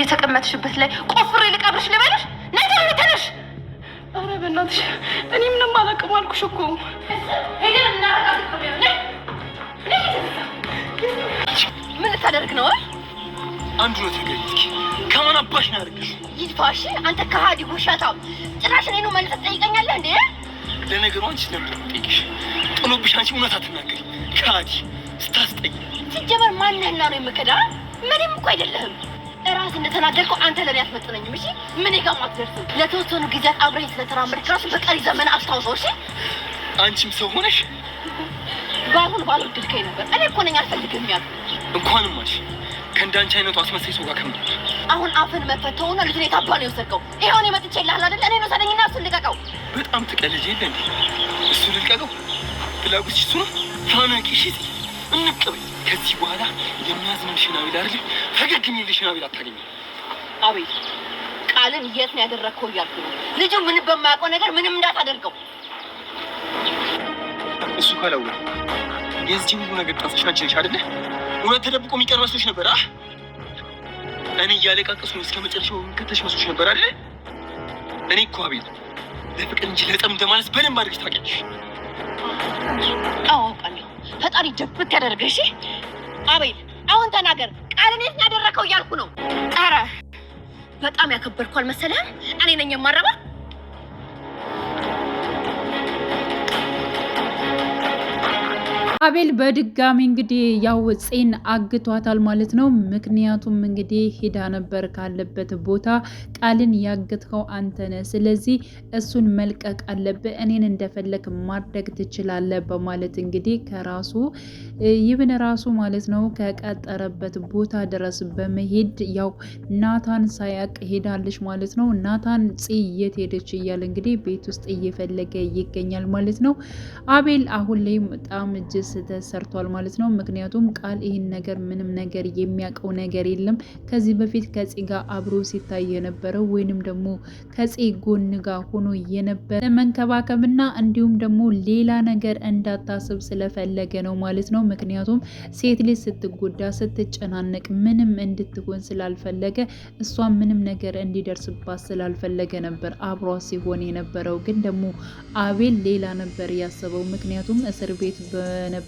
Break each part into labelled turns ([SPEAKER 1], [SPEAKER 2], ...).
[SPEAKER 1] የተቀመጥሽበት ላይ ቆፍሬ ልቀብርሽ ልበልሽ? ነይ ተነሽ። ኧረ በእናትሽ እኔ ምንም አላውቅም አልኩሽ እኮ። ሄደን እናረጋግጥ። ምን ልታደርግ ነው?
[SPEAKER 2] አንዱ ነው ተገኝት ከማን አባሽ ነው ያደርግሽ?
[SPEAKER 1] ይድፋሽ አንተ ከሃዲ ውሸታም! ጭራሽ እኔ ነው መልስ ትጠይቀኛለህ እንዴ?
[SPEAKER 2] ለነገሩ አንቺ ለምን ትጠይቅሽ? ጥሎብሽ አንቺ እውነት አትናገሪ። ከሃዲ ስታስጠይ።
[SPEAKER 1] ሲጀመር ማንነህና ነው የምከዳ? ምንም እኮ አይደለህም። እራስ እንደተናገርከው አንተ ለኔ አትመጥነኝም። እሺ ምን ይጋም አትደርስም። ለተወሰኑ ጊዜያት አብረኝ ስለተራመድክ ራሱ በቀሪ ዘመን አስታውሰው። እሺ
[SPEAKER 2] አንቺም ሰው ሆነሽ
[SPEAKER 1] ባሁን ባልወደድከኝ ነበር። እኔ እኮ ነኝ አልፈልግም ያልኩት።
[SPEAKER 2] እንኳንም አልሽ ከእንዳንቺ አይነቱ አስመሳይ ሰው ጋር ከምድር
[SPEAKER 1] አሁን አፍን መፈተውና ልጅ ነው ታባ ነው የወሰድከው። ይሄው እኔ መጥቼ ይላል አይደል? እኔ ነው ሰደኝና እሱን ልቀቀው።
[SPEAKER 2] በጣም ትቀልጂ የለ እንዴ? እሱን ልቀቀው ፍላጎትሽ እሱ ነው። ታናቂሽ እንቀበል። ከዚህ በኋላ የሚያዝንልሽን አቤል አይደል? ፈገግ የሚልሽን አቤል አታገኝም።
[SPEAKER 1] አቤል ቃልን የት ነው ያደረግከው እያልኩ ነው። ልጁ ምን በማያውቀው ነገር ምንም እንዳታደርገው።
[SPEAKER 2] እሱ ካላወቀ የዚህ ሁሉ ነገር ጠፍተሽ አንቺ ነሽ አይደል? እውነት ተደብቆ የሚቀር መስሎሽ ነበር? እኔ እያለቃቀሱ እስከ መጨረሻው ከተሽ መስሎሽ ነበር አይደል? እኔ እኮ አቤል ለፍቅር እንጂ ለጠም እንደማለት በደንብ አድርገሽ ታውቂያለሽ።
[SPEAKER 1] አውቃለሁ። ፈጣሪ ደብቅ ያደርግሽ። አቤል አሁን ተናገር። ቃልን የት ነው ያደረከው እያልኩ ነው። ኧረ በጣም ያከበርኩ አልመሰለህም? እኔ ነኝ የማረባ።
[SPEAKER 3] አቤል በድጋሚ እንግዲህ ያው ጽን አግቷታል ማለት ነው። ምክንያቱም እንግዲህ ሄዳ ነበር ካለበት ቦታ ቃልን ያገትከው አንተ ነህ፣ ስለዚህ እሱን መልቀቅ አለብህ፣ እኔን እንደፈለክ ማድረግ ትችላለህ በማለት እንግዲህ ከራሱ ይብን ራሱ ማለት ነው ከቀጠረበት ቦታ ድረስ በመሄድ ያው ናታን ሳያቅ ሄዳለች ማለት ነው። ናታን ጽ የት ሄደች እያለ እንግዲህ ቤት ውስጥ እየፈለገ ይገኛል ማለት ነው። አቤል አሁን ላይ በጣም እጅ ተሰርቷል ማለት ነው። ምክንያቱም ቃል ይህን ነገር ምንም ነገር የሚያውቀው ነገር የለም። ከዚህ በፊት ከጽ ጋር አብሮ ሲታይ የነበረው ወይንም ደግሞ ከጽ ጎን ጋር ሆኖ የነበረ መንከባከብና እንዲሁም ደግሞ ሌላ ነገር እንዳታስብ ስለፈለገ ነው ማለት ነው። ምክንያቱም ሴት ልጅ ስትጎዳ ስትጨናነቅ ምንም እንድትሆን ስላልፈለገ እሷ ምንም ነገር እንዲደርስባት ስላልፈለገ ነበር አብሯ ሲሆን የነበረው። ግን ደግሞ አቤል ሌላ ነበር ያሰበው። ምክንያቱም እስር ቤት በነበረበት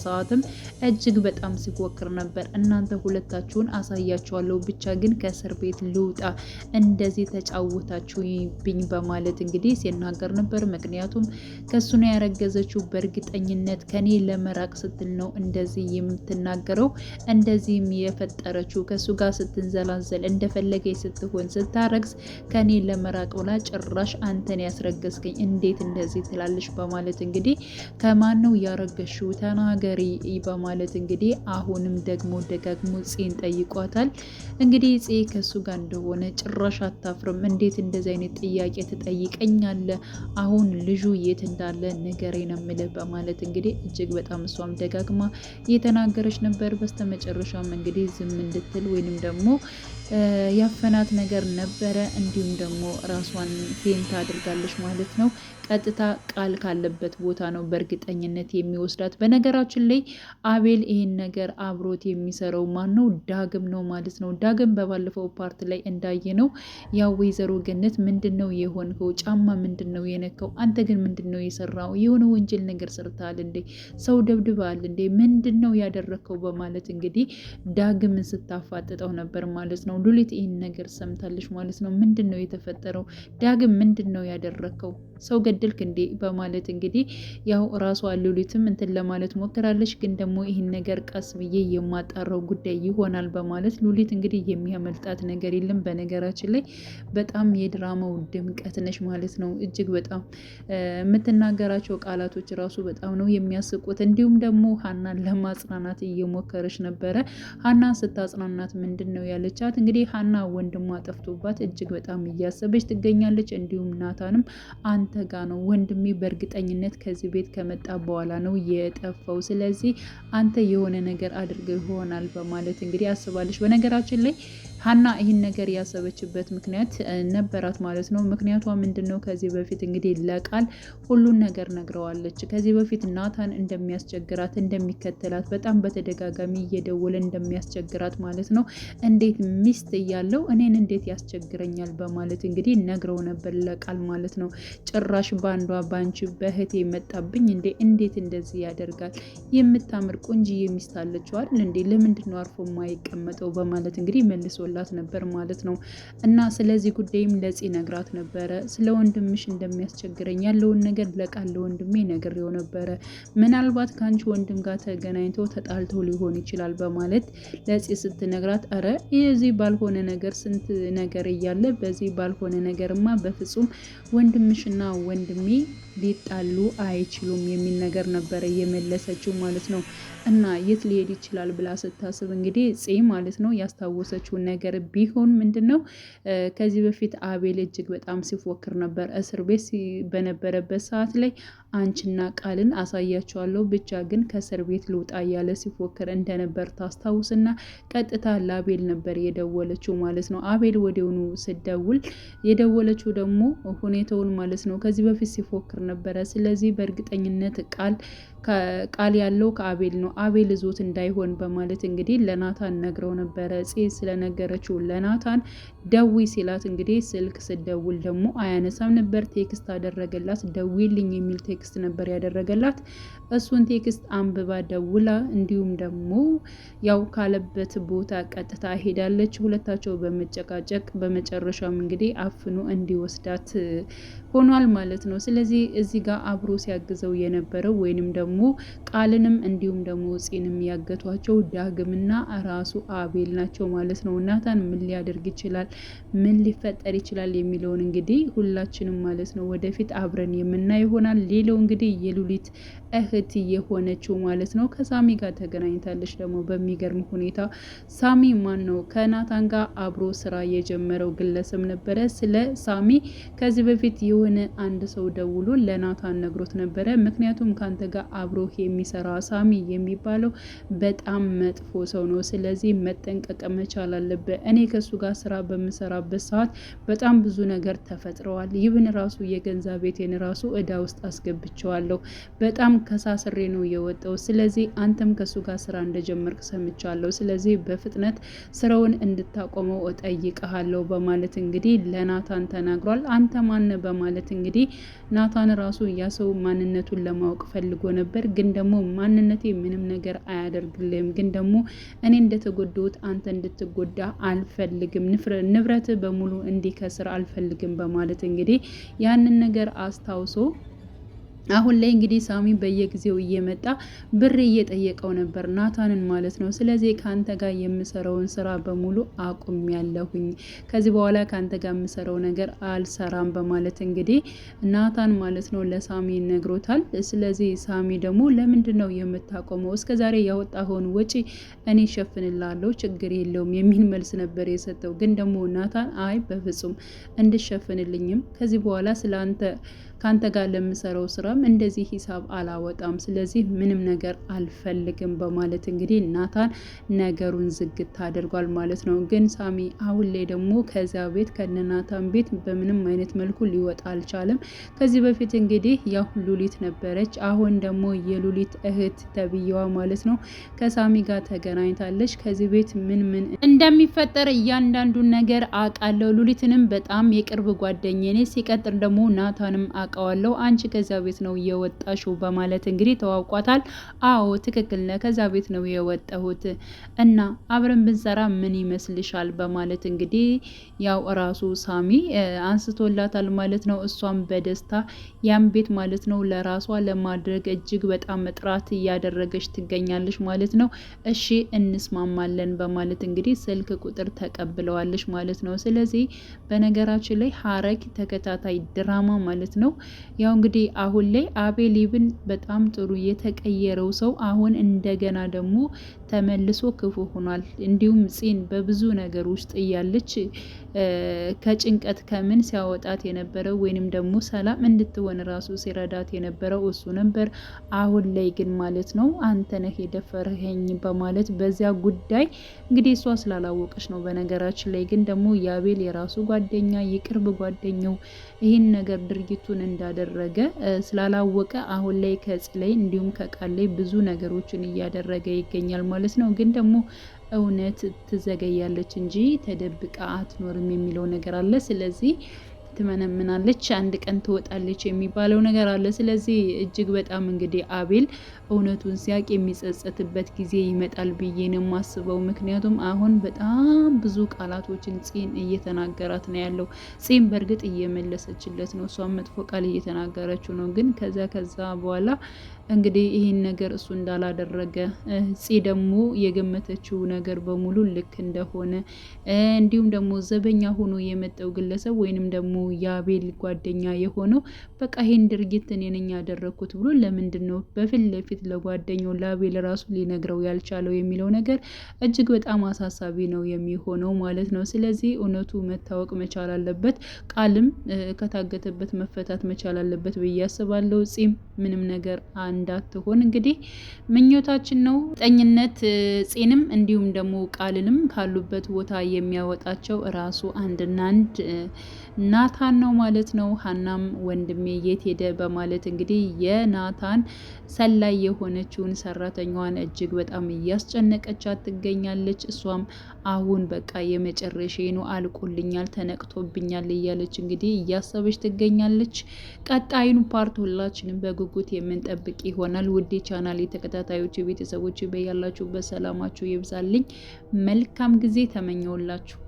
[SPEAKER 3] ሰዓትም እጅግ በጣም ሲፎክር ነበር። እናንተ ሁለታችሁን አሳያችኋለሁ፣ ብቻ ግን ከእስር ቤት ልውጣ፣ እንደዚህ ተጫወታችሁብኝ በማለት እንግዲህ ሲናገር ነበር። ምክንያቱም ከሱ ነው ያረገዘችው። በእርግጠኝነት ከኔ ለመራቅ ስትል ነው እንደዚህ የምትናገረው፣ እንደዚህም የፈጠረችው ከሱ ጋር ስትንዘላዘል እንደፈለገች ስትሆን ስታረግዝ ከኔ ለመራቅ ብላ ጭራሽ አንተን ያስረገዝከኝ እንዴት እንደዚህ ትላለች በማለት እንግዲህ ከማን ነው ያረገሽው ተናገሪ በማለት እንግዲህ አሁንም ደግሞ ደጋግሞ ጽን ጠይቋታል። እንግዲህ ጽ ከሱ ጋር እንደሆነ ጭራሽ አታፍርም። እንዴት እንደዚህ አይነት ጥያቄ ትጠይቀኛለህ? አሁን ልጁ የት እንዳለ ንገረኝ ነው የምልህ በማለት እንግዲህ እጅግ በጣም እሷም ደጋግማ እየተናገረች ነበር። በስተመጨረሻም እንግዲህ ዝም እንድትል ወይንም ደግሞ ያፈናት ነገር ነበረ። እንዲሁም ደግሞ ራሷን ፌንት አድርጋለች ማለት ነው። ቀጥታ ቃል ካለበት ቦታ ነው በእርግጠኝነት የሚወስዳት። በነገራችን ላይ አቤል ይህን ነገር አብሮት የሚሰራው ማን ነው? ዳግም ነው ማለት ነው። ዳግም በባለፈው ፓርት ላይ እንዳየ ነው ያው ወይዘሮ ገነት ምንድን ነው የሆንከው? ጫማ ምንድን ነው የነካው? አንተ ግን ምንድን ነው የሰራው? የሆነ ወንጀል ነገር ሰርተሃል እንዴ? ሰው ደብድበሃል እንዴ? ምንድን ነው ያደረግከው? በማለት እንግዲህ ዳግምን ስታፋጥጠው ነበር ማለት ነው። ሉሊት ይህን ነገር ሰምታለች ማለት ነው። ምንድን ነው የተፈጠረው? ዳግም ምንድን ነው ያደረግከው? ሰው ገደልክ እንዴ? በማለት እንግዲህ ያው ራሷ ሉሊትም እንትን ለማለት ሞክራለች። ግን ደግሞ ይህን ነገር ቀስ ብዬ የማጣራው ጉዳይ ይሆናል በማለት ሉሊት እንግዲህ የሚያመልጣት ነገር የለም። በነገራችን ላይ በጣም የድራማው ድምቀት ነች ማለት ነው። እጅግ በጣም የምትናገራቸው ቃላቶች ራሱ በጣም ነው የሚያስቁት። እንዲሁም ደግሞ ሀናን ለማጽናናት እየሞከረች ነበረ። ሀናን ስታጽናናት ምንድን ነው ያለቻት? እንግዲህ ሀና ወንድሟ ጠፍቶባት እጅግ በጣም እያሰበች ትገኛለች። እንዲሁም ናታንም አንተ ጋ ነው ወንድሜ በእርግጠኝነት ከዚህ ቤት ከመጣ በኋላ ነው የጠፋው፣ ስለዚህ አንተ የሆነ ነገር አድርገው ይሆናል በማለት እንግዲህ አስባለች። በነገራችን ላይ ሀና ይህን ነገር ያሰበችበት ምክንያት ነበራት ማለት ነው። ምክንያቷ ምንድነው? ከዚህ በፊት እንግዲህ ለቃል ሁሉን ነገር ነግረዋለች። ከዚህ በፊት ናታን እንደሚያስቸግራት እንደሚከተላት በጣም በተደጋጋሚ እየደወለ እንደሚያስቸግራት ማለት ነው። እንዴት ሚስት እያለው እኔን እንዴት ያስቸግረኛል በማለት እንግዲህ ነግረው ነበር ለቃል ማለት ነው። ጭራሽ ባንዷ ባንቺ በእህቴ መጣብኝ እንዴት እንደዚህ ያደርጋል? የምታምር ቆንጅዬ ሚስት አለችዋል እንዴ? ለምንድን ነው አርፎ የማይቀመጠው? በማለት እንግዲህ መልሶላት ነበር ማለት ነው። እና ስለዚህ ጉዳይም ለጽ ነግራት ነበረ። ስለ ወንድምሽ እንደሚያስቸግረኝ ያለውን ነገር ለቃል ለወንድሜ ነግሬው ነበረ። ምናልባት ከአንቺ ወንድም ጋር ተገናኝተው ተጣልተው ሊሆን ይችላል በማለት ለጽ ስትነግራት፣ አረ የዚህ ባልሆነ ነገር ስንት ነገር እያለ በዚህ ባልሆነ ነገርማ በፍጹም ወንድምሽና ወንድሜ ሊጣሉ አይችሉም የሚል ነገር ነበረ የመለሰችው ማለት ነው። እና የት ሊሄድ ይችላል ብላ ስታስብ እንግዲህ ጽ ማለት ነው ያስታወሰችውን ነገር ቢሆን ምንድነው ከዚህ በፊት አቤል እጅግ በጣም ሲፎክር ነበር። እስር ቤት በነበረበት ሰዓት ላይ አንቺና ቃልን አሳያቸዋለሁ ብቻ ግን ከእስር ቤት ልውጣ እያለ ሲፎክር እንደነበር ታስታውስና ቀጥታ ለአቤል ነበር የደወለችው ማለት ነው። አቤል ወዲያውኑ ስደውል የደወለችው ደግሞ ሁኔታውን ማለት ነው ከዚህ በፊት ሲፎክር ነበረ። ስለዚህ በእርግጠኝነት ቃል ያለው ከአቤል ነው፣ አቤል ዞት እንዳይሆን በማለት እንግዲህ ለናታን ነግረው ነበረ። ጽ ስለነገረችው ለናታን ደዊ ሲላት እንግዲህ ስልክ ስደውል ደግሞ አያነሳም ነበር። ቴክስት አደረገላት። ደዊልኝ የሚል ቴክስት ነበር ያደረገላት። እሱን ቴክስት አንብባ ደውላ እንዲሁም ደግሞ ያው ካለበት ቦታ ቀጥታ ሄዳለች። ሁለታቸው በመጨቃጨቅ በመጨረሻም እንግዲህ አፍኖ እንዲወስዳት ሆኗል ማለት ነው። ስለዚህ እዚህ ጋር አብሮ ሲያግዘው የነበረው ወይንም ደግሞ ቃልንም እንዲሁም ደግሞ ጽንም ያገቷቸው ዳግምና ራሱ አቤል ናቸው ማለት ነው። ናታን ምን ሊያደርግ ይችላል፣ ምን ሊፈጠር ይችላል የሚለውን እንግዲህ ሁላችንም ማለት ነው ወደፊት አብረን የምናይ ይሆናል። ሌላው እንግዲህ የሉሊት እህት የሆነችው ማለት ነው ከሳሚ ጋር ተገናኝታለች። ደግሞ በሚገርም ሁኔታ ሳሚ ማን ነው ከናታን ጋር አብሮ ስራ የጀመረው ግለሰብ ነበረ። ስለ ሳሚ ከዚህ በፊት የሆነ አንድ ሰው ደውሎ ለናታን ነግሮት ነበረ። ምክንያቱም ካንተ ጋር አብሮ የሚሰራ ሳሚ የሚባለው በጣም መጥፎ ሰው ነው። ስለዚህ መጠንቀቅ መቻል አለበት። እኔ ከሱ ጋር ስራ በምሰራበት ሰዓት በጣም ብዙ ነገር ተፈጥረዋል። ይብን ራሱ የገንዛ ቤቴን ራሱ እዳ ውስጥ አስገብቸዋለሁ። በጣም ከሳስሬ ነው የወጣው። ስለዚህ አንተም ከሱ ጋር ስራ እንደጀመርክ ሰምቻለሁ። ስለዚህ በፍጥነት ስራውን እንድታቆመው እጠይቅሃለሁ በማለት እንግዲህ ለናታን ተናግሯል። አንተ ማን በማለት እንግዲህ ናታን ራሱ ያሰው ማንነቱን ለማወቅ ፈልጎ ነበር። ግን ደግሞ ማንነቴ ምንም ነገር አያደርግልህም፣ ግን ደግሞ እኔ እንደተጎዳሁት አንተ እንድትጎዳ አልፈልግም፣ ንብረት በሙሉ እንዲከስር አልፈልግም በማለት እንግዲህ ያንን ነገር አስታውሶ አሁን ላይ እንግዲህ ሳሚ በየጊዜው እየመጣ ብር እየጠየቀው ነበር ናታንን ማለት ነው። ስለዚህ ካንተ ጋር የምሰራውን ስራ በሙሉ አቁም ያለሁኝ፣ ከዚህ በኋላ ካንተ ጋር የምሰራው ነገር አልሰራም በማለት እንግዲህ ናታን ማለት ነው ለሳሚ ነግሮታል። ስለዚህ ሳሚ ደግሞ ለምንድን ነው የምታቆመው? እስከዛሬ ያወጣኸውን ወጪ እኔ ሸፍንላለሁ፣ ችግር የለውም የሚል መልስ ነበር የሰጠው። ግን ደግሞ ናታን አይ በፍጹም እንድሸፍንልኝም ከዚህ በኋላ ስለአንተ ካንተ ጋር ለምሰራው ስራም እንደዚህ ሂሳብ አላወጣም፣ ስለዚህ ምንም ነገር አልፈልግም በማለት እንግዲህ ናታን ነገሩን ዝግት አድርጓል ማለት ነው። ግን ሳሚ አሁን ላይ ደግሞ ከዚያ ቤት ከነናታን ቤት በምንም አይነት መልኩ ሊወጣ አልቻለም። ከዚህ በፊት እንግዲህ ያው ሉሊት ነበረች፣ አሁን ደግሞ የሉሊት እህት ተብዬዋ ማለት ነው ከሳሚ ጋር ተገናኝታለች። ከዚህ ቤት ምን እንደሚፈጠር እያንዳንዱን ነገር አውቃለሁ። ሉሊትንም በጣም የቅርብ ጓደኛዬ ነች፣ ሲቀጥል ደግሞ ናታንም አውቀዋለሁ። አንቺ ከዛ ቤት ነው የወጣሽው በማለት እንግዲህ ተዋውቋታል። አዎ ትክክል ነህ፣ ከዛ ቤት ነው የወጣሁት እና አብረን ብንሰራ ምን ይመስልሻል በማለት እንግዲህ ያው ራሱ ሳሚ አንስቶላታል ማለት ነው። እሷም በደስታ ያን ቤት ማለት ነው ለራሷ ለማድረግ እጅግ በጣም ጥረት እያደረገች ትገኛለች ማለት ነው። እሺ እንስማማለን በማለት እንግዲህ ስልክ ቁጥር ተቀብለዋለች ማለት ነው። ስለዚህ በነገራችን ላይ ሐረግ ተከታታይ ድራማ ማለት ነው ያው እንግዲህ አሁን ላይ አቤል ኢብን በጣም ጥሩ የተቀየረው ሰው አሁን እንደገና ደግሞ ተመልሶ ክፉ ሆኗል። እንዲሁም ፂን በብዙ ነገር ውስጥ እያለች ከጭንቀት ከምን ሲያወጣት የነበረው ወይንም ደግሞ ሰላም እንድትሆን ራሱ ሲረዳት የነበረው እሱ ነበር። አሁን ላይ ግን ማለት ነው አንተ ነህ የደፈረኸኝ በማለት በዚያ ጉዳይ እንግዲህ እሷ ስላላወቀች ነው። በነገራችን ላይ ግን ደግሞ የአቤል የራሱ ጓደኛ የቅርብ ጓደኛው ይህን ነገር ድርጊቱን እንዳደረገ ስላላወቀ አሁን ላይ ከጽ ላይ እንዲሁም ከቃል ላይ ብዙ ነገሮችን እያደረገ ይገኛል ማለት ነው። ግን ደግሞ እውነት ትዘገያለች እንጂ ተደብቃ አትኖርም የሚለው ነገር አለ። ስለዚህ ትመነምናለች፣ አንድ ቀን ትወጣለች የሚባለው ነገር አለ። ስለዚህ እጅግ በጣም እንግዲህ አቤል እውነቱን ሲያቅ የሚጸጸትበት ጊዜ ይመጣል ብዬ ነው የማስበው። ምክንያቱም አሁን በጣም ብዙ ቃላቶችን ፂን እየተናገራት ነው ያለው። ፂን በእርግጥ እየመለሰችለት ነው፣ እሷን መጥፎ ቃል እየተናገረችው ነው። ግን ከዛ በኋላ እንግዲህ ይህን ነገር እሱ እንዳላደረገ ፂ ደግሞ የገመተችው ነገር በሙሉ ልክ እንደሆነ እንዲሁም ደግሞ ዘበኛ ሆኖ የመጣው ግለሰብ ወይንም ደግሞ የአቤል ጓደኛ የሆነው በቃ ይህን ድርጊት እኔ ነኝ ያደረኩት ብሎ ለምንድን ነው በፊት ለፊት ለጓደኛው ለአቤል ራሱ ሊነግረው ያልቻለው የሚለው ነገር እጅግ በጣም አሳሳቢ ነው የሚሆነው ማለት ነው። ስለዚህ እውነቱ መታወቅ መቻል አለበት። ቃልም ከታገተበት መፈታት መቻል አለበት ብዬ አስባለሁ። ፂም ምንም ነገር እንዳትሆን እንግዲህ ምኞታችን ነው። ጠኝነት ፂንም እንዲሁም ደግሞ ቃልንም ካሉበት ቦታ የሚያወጣቸው ራሱ አንድና አንድ ናታን ነው ማለት ነው። ሀናም ወንድሜ የት ሄደ በማለት እንግዲህ የናታን ሰላይ የሆነችውን ሰራተኛዋን እጅግ በጣም እያስጨነቀቻት ትገኛለች። እሷም አሁን በቃ የመጨረሻ ነው፣ አልቆልኛል፣ ተነቅቶብኛል እያለች እንግዲህ እያሰበች ትገኛለች። ቀጣዩን ፓርት ሁላችንም በጉጉት የምንጠብቅ ይሆናል። ውዴ ቻናል የተከታታዮች ቤተሰቦች በያላችሁበት ሰላማችሁ ይብዛልኝ። መልካም ጊዜ ተመኘውላችሁ።